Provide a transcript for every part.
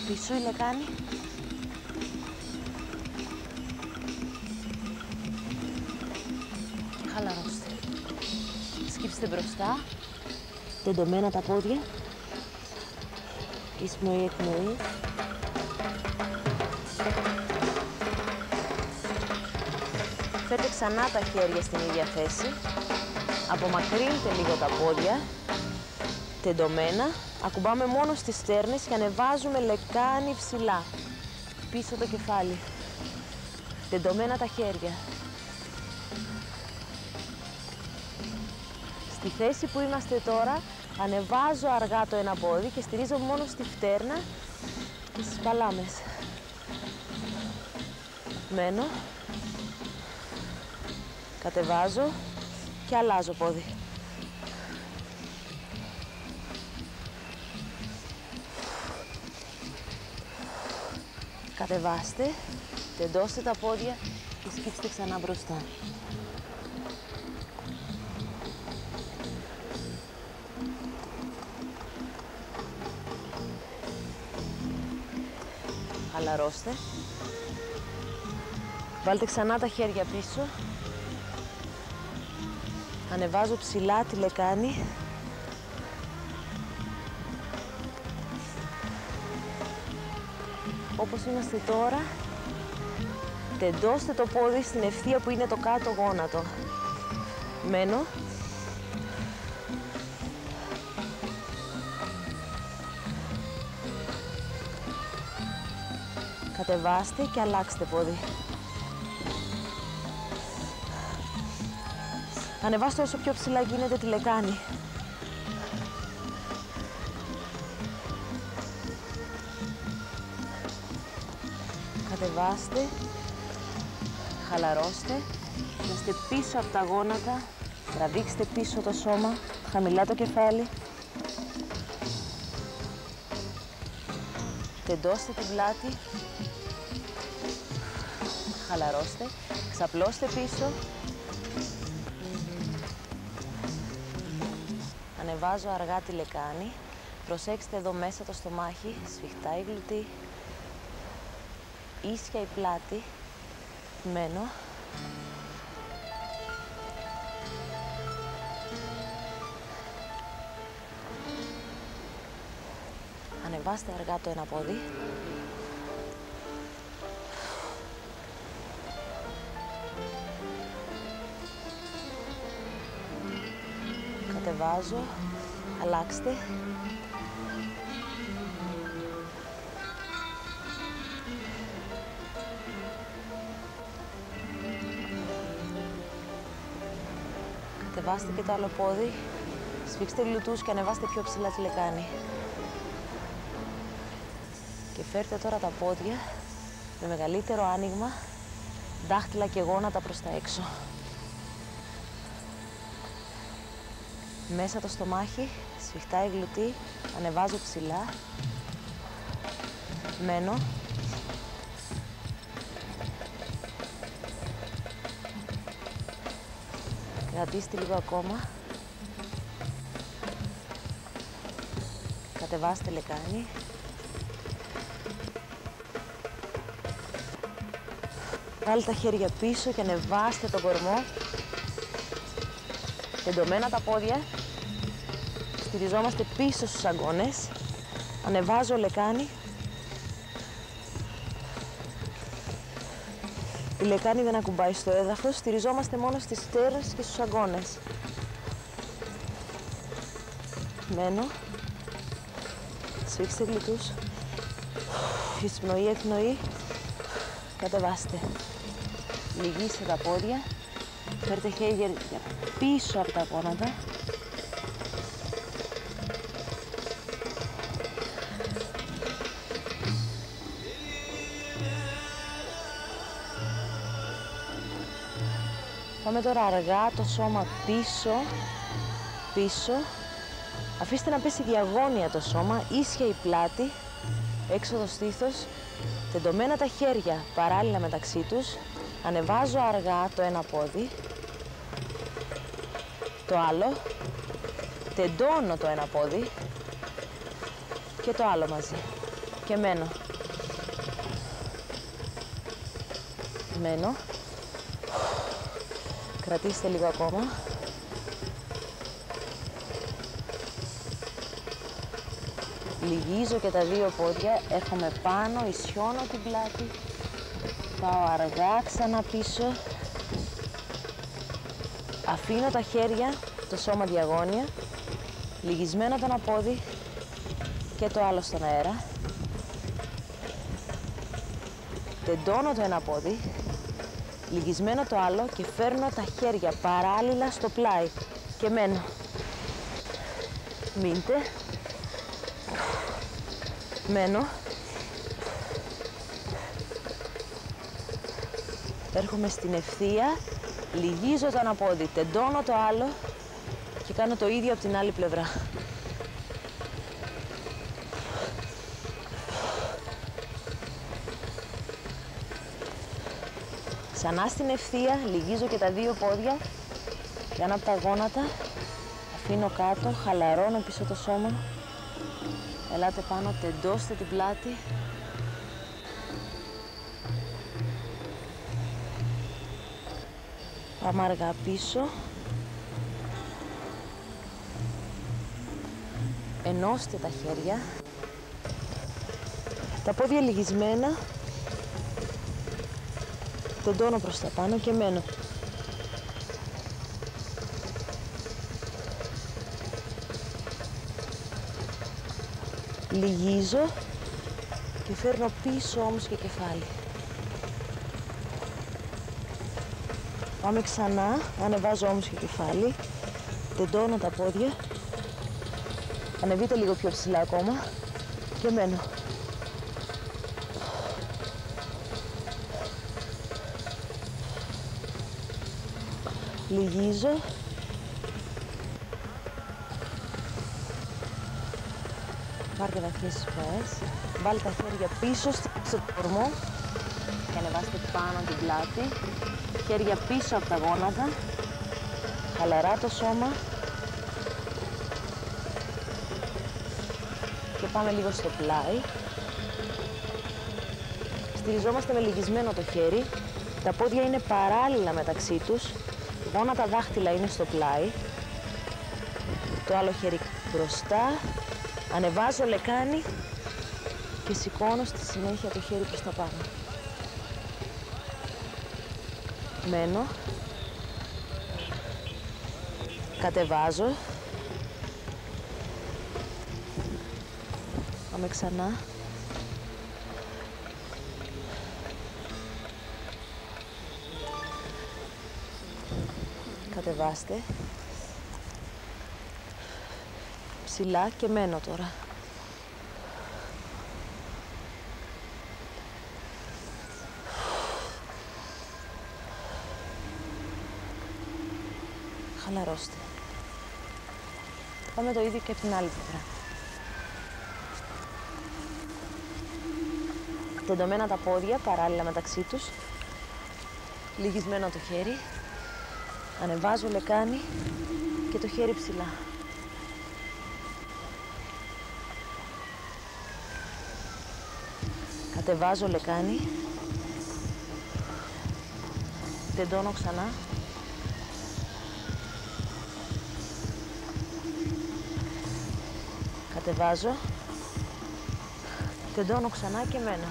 Πίσω η λεκάνη. Χαλαρώστε. Σκύψτε μπροστά. Τεντωμένα τα πόδια. Εισπνοή, εκπνοή. Φέρτε ξανά τα χέρια στην ίδια θέση. Απομακρύνετε λίγο τα πόδια. Τεντωμένα. Ακουμπάμε μόνο στις στέρνες και ανεβάζουμε λεκάνη ψηλά. Πίσω το κεφάλι. Τεντωμένα τα χέρια. Στη θέση που είμαστε τώρα, ανεβάζω αργά το ένα πόδι και στηρίζω μόνο στη φτέρνα και στις παλάμες. Μένω. Κατεβάζω και αλλάζω πόδι. Κατεβάστε, τεντώστε τα πόδια και σκύψτε ξανά μπροστά. Χαλαρώστε. Βάλτε ξανά τα χέρια πίσω. Ανεβάζω ψηλά τη λεκάνη. Όπως είμαστε τώρα, τεντώστε το πόδι στην ευθεία που είναι το κάτω γόνατο. Μένω. Κατεβάστε και αλλάξτε πόδι. Ανεβάστε όσο πιο ψηλά γίνεται τη λεκάνη. Κατεβάστε, χαλαρώστε, είστε πίσω από τα γόνατα, τραβήξτε πίσω το σώμα, χαμηλά το κεφάλι. Τεντώστε την πλάτη, χαλαρώστε, ξαπλώστε πίσω. Ανεβάζω αργά τη λεκάνη, προσέξτε εδώ μέσα το στομάχι, σφιχτά η γλουτή. Ίσια η πλάτη, μένω. Ανεβάστε αργά το ένα πόδι. Κατεβάζω, αλλάξτε. Κατεβάστε και το άλλο πόδι, σφίξτε γλουτούς και ανεβάστε πιο ψηλά τη λεκάνη. Και φέρτε τώρα τα πόδια με μεγαλύτερο άνοιγμα, δάχτυλα και γόνατα προς τα έξω. Μέσα το στομάχι, σφιχτά η γλουτή, ανεβάζω ψηλά. Μένω. Κρατήστε λίγο ακόμα. Κατεβάστε λεκάνη. Βάλτε τα χέρια πίσω και ανεβάστε τον κορμό. Τεντωμένα τα πόδια. Στηριζόμαστε πίσω στους αγκώνες. Ανεβάζω λεκάνη. Η λεκάνη δεν ακουμπάει στο έδαφος. Στηριζόμαστε μόνο στις στέρνες και στους αγκώνες. Μένω. Σφίξτε γλουτούς. Εισπνοή, εκπνοή. Κατεβάστε. Λυγίστε τα πόδια. Φέρτε χέρια πίσω από τα γόνατα. Πάμε τώρα αργά το σώμα πίσω, πίσω. Αφήστε να πέσει διαγώνια το σώμα, ίσια η πλάτη, έξω στήθος, τεντωμένα τα χέρια παράλληλα μεταξύ τους. Ανεβάζω αργά το ένα πόδι, το άλλο, τεντώνω το ένα πόδι και το άλλο μαζί. και μένω. Μένω. Κρατήστε λίγο ακόμα. Λυγίζω και τα δύο πόδια, έρχομαι πάνω, ισιώνω την πλάτη, πάω αργά ξανά πίσω, αφήνω τα χέρια, το σώμα διαγώνια, λυγισμένο το ένα πόδι και το άλλο στον αέρα, τεντώνω το ένα πόδι, λυγισμένο το άλλο και φέρνω τα χέρια παράλληλα στο πλάι και μένω. Μείνετε. Μένω. Έρχομαι στην ευθεία, λυγίζω το ένα πόδι, τεντώνω το άλλο και κάνω το ίδιο από την άλλη πλευρά. Ξανά στην ευθεία, λυγίζω και τα δύο πόδια και ένα από τα γόνατα, αφήνω κάτω, χαλαρώνω πίσω το σώμα. Ελάτε πάνω, τεντώστε την πλάτη. Πάμε αργά πίσω. Ενώστε τα χέρια. Τα πόδια λυγισμένα. Τεντώνω προς τα πάνω και μένω. Λυγίζω και φέρνω πίσω όμως και κεφάλι. Πάμε ξανά, ανεβάζω όμως και κεφάλι, τεντώνω τα πόδια, ανεβείτε λίγο πιο ψηλά ακόμα και μένω. Λυγίζω. Πάρτε βαθιές εισπνοές, βάλτε τα χέρια πίσω στο κορμό και ανεβάστε πάνω την πλάτη. Χέρια πίσω από τα γόνατα, χαλαρά το σώμα και πάμε λίγο στο πλάι. Στηριζόμαστε με λυγισμένο το χέρι, τα πόδια είναι παράλληλα μεταξύ τους, γόνατα δάχτυλα είναι στο πλάι, το άλλο χέρι μπροστά. Ανεβάζω λεκάνη και σηκώνω στη συνέχεια το χέρι προς τα πάνω. Μένω. Κατεβάζω. Πάμε ξανά. Κατεβάστε. Ψηλά και μένω τώρα. Χαλαρώστε. Πάμε το ίδιο και από την άλλη πλευρά. Τεντωμένα τα πόδια παράλληλα μεταξύ τους. Λυγισμένο το χέρι. Ανεβάζω λεκάνη και το χέρι ψηλά. Κατεβάζω λεκάνη. Τεντώνω ξανά. Κατεβάζω. Τεντώνω ξανά και μένω.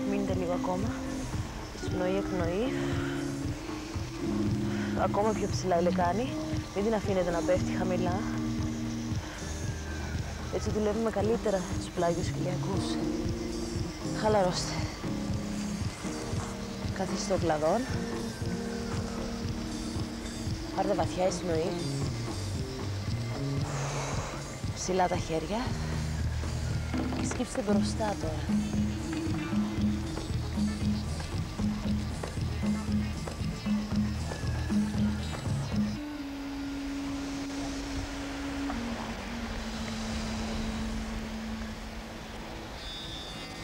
Μείνετε λίγο ακόμα. Εισπνοή, εκπνοή. Ακόμα πιο ψηλά η λεκάνη. Μην την αφήνετε να πέφτει χαμηλά. Έτσι δουλεύουμε καλύτερα τους πλάγιους ηλιακούς. Χαλαρώστε. Καθίστε κλαδόν. Πάρτε βαθιά εισπνοή. Ψηλά τα χέρια. Και σκύψτε μπροστά τώρα.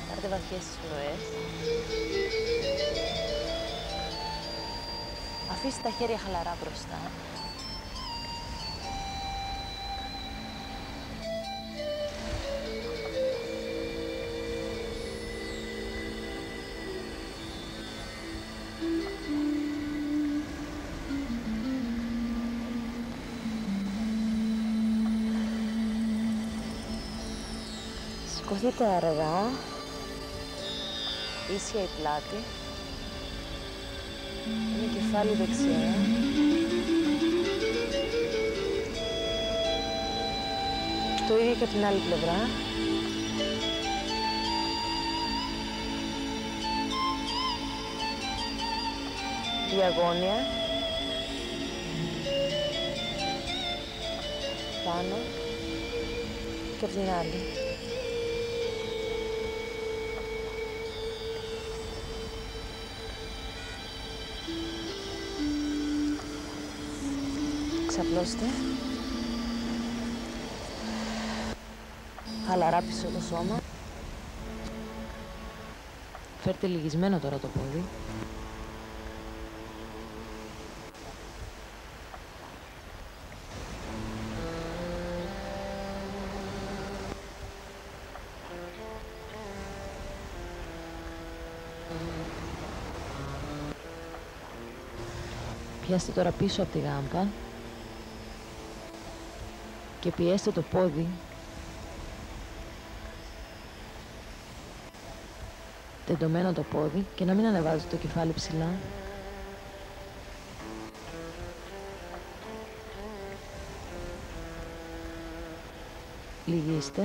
Πάρτε βαθιές εισπνοές. Αφήστε τα χέρια χαλαρά μπροστά. Σηκωθείτε αργά, ίσια η πλάτη, είναι κεφάλι δεξιά. Το ίδιο και από την άλλη πλευρά. Διαγώνια. Πάνω και από την άλλη. Ξαπλώστε. Χαλαρά πίσω το σώμα. Φέρτε λυγισμένο τώρα το πόδι. Πιάστε τώρα πίσω από τη γάμπα και πιέστε το πόδι τεντωμένο το πόδι και να μην ανεβάζετε το κεφάλι ψηλά. Λυγίστε.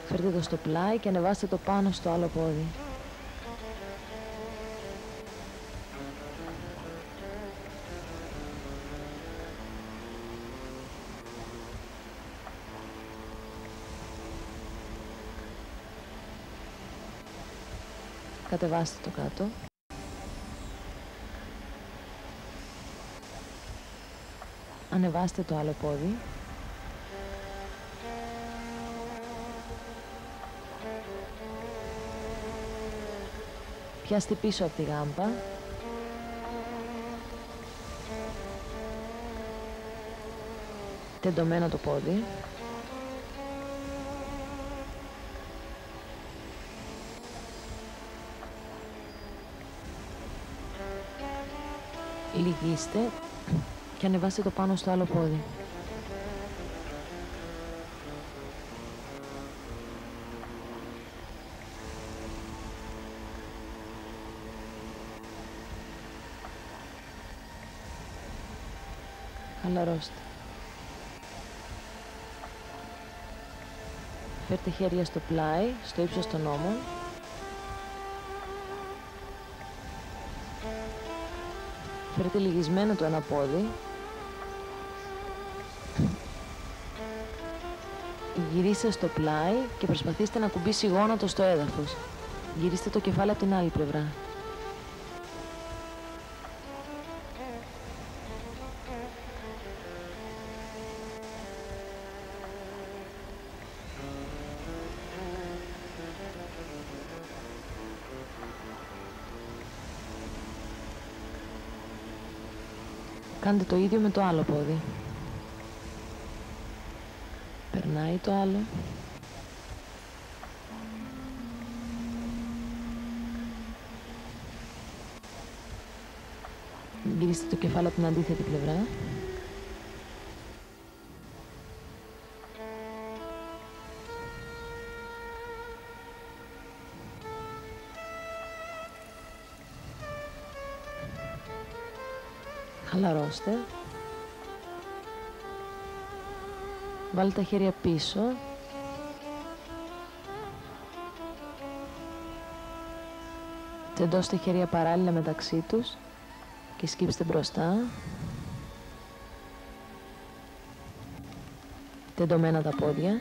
Φέρτε το στο πλάι και ανεβάστε το πάνω στο άλλο πόδι. Κατεβάστε το κάτω. Ανεβάστε το άλλο πόδι. Πιάστε πίσω από τη γάμπα. Τεντωμένο το πόδι. Λυγίστε και ανεβάστε το πάνω στο άλλο πόδι. Χαλαρώστε. Φέρτε χέρια στο πλάι, στο ύψος των ώμων. Φέρτε λυγισμένο το ένα πόδι. Γυρίστε στο πλάι και προσπαθήστε να κουμπίσει γόνατο στο έδαφος. Γυρίστε το κεφάλι από την άλλη πλευρά. Κάντε το ίδιο με το άλλο πόδι. Περνάει το άλλο. Γυρίστε το κεφάλι από την αντίθετη πλευρά. Χαλαρώστε. Βάλτε τα χέρια πίσω. Τεντώστε χέρια παράλληλα μεταξύ τους και σκύψτε μπροστά. Τεντωμένα τα πόδια.